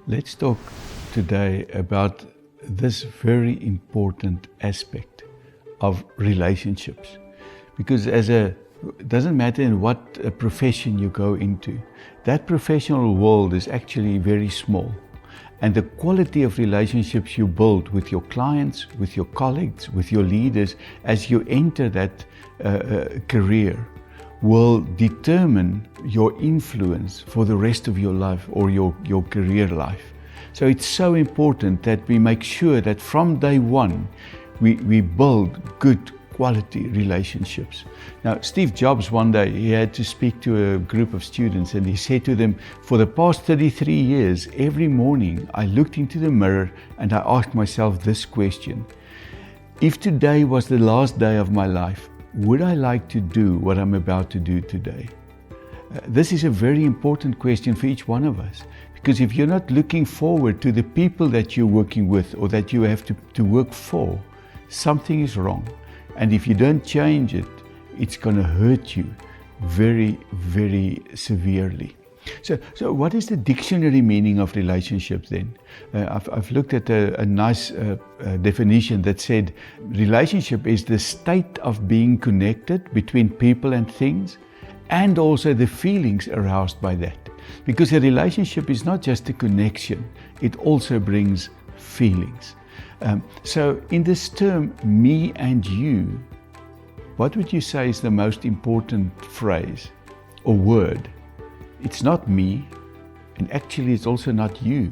Let's talk today about this very important aspect of relationships. Because it doesn't matter in what profession you go into, that professional world is actually very small. And the quality of relationships you build with your clients, with your colleagues, with your leaders as you enter that career will determine your influence for the rest of your life or your career life. So it's so important that we make sure that from day one we build good quality relationships. Now, Steve Jobs, one day, he had to speak to a group of students, and he said to them, for the past 33 years, every morning I looked into the mirror and I asked myself this question: if today was the last day of my life, would I like to do what I'm about to do today? This is a very important question for each one of us, because if you're not looking forward to the people that you're working with or that you have to work for, something is wrong. And if you don't change it, it's going to hurt you very, very severely. So what is the dictionary meaning of relationships then? I've looked at a nice definition that said, relationship is the state of being connected between people and things, and also the feelings aroused by that. Because a relationship is not just a connection, it also brings feelings. So in this term, me and you, what would you say is the most important phrase or word? It's not me, and actually it's also not you.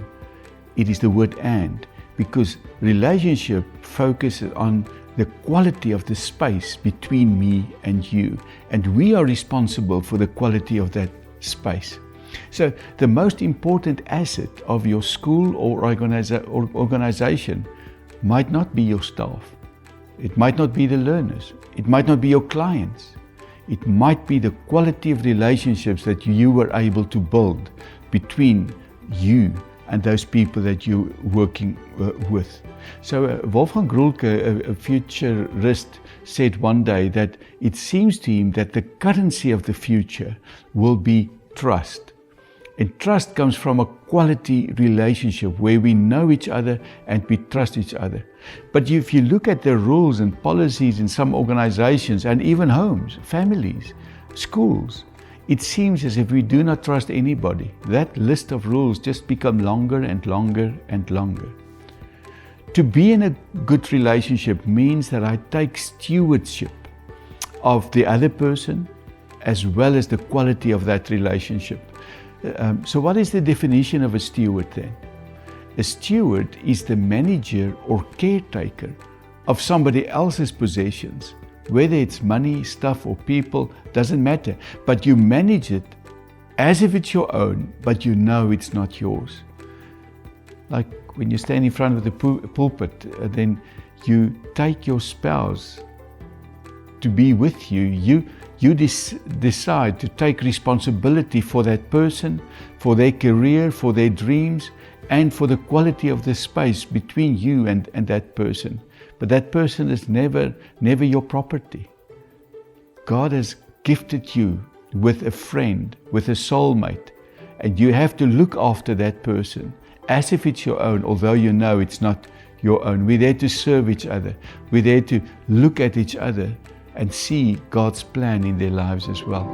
It is the word and, because relationship focuses on the quality of the space between me and you, and we are responsible for the quality of that space. So the most important asset of your school or organization might not be your staff. It might not be the learners. It might not be your clients. It might be the quality of relationships that you were able to build between you and those people that you're working with. So Wolfgang Grulke, a futurist, said one day that it seems to him that the currency of the future will be trust. And trust comes from a quality relationship where we know each other and we trust each other. But if you look at the rules and policies in some organizations and even homes, families, schools, it seems as if we do not trust anybody. That list of rules just become longer and longer and longer. To be in a good relationship means that I take stewardship of the other person as well as the quality of that relationship. So what is the definition of a steward then? A steward is the manager or caretaker of somebody else's possessions. Whether it's money, stuff or people, doesn't matter. But you manage it as if it's your own, but you know it's not yours. Like when you stand in front of the pulpit, then you take your spouse to be with you. You decide to take responsibility for that person, for their career, for their dreams, and for the quality of the space between you and that person. But that person is never your property. God has gifted you with a friend, with a soulmate, and you have to look after that person as if it's your own, although you know it's not your own. We're there to serve each other. We're there to look at each other and see God's plan in their lives as well.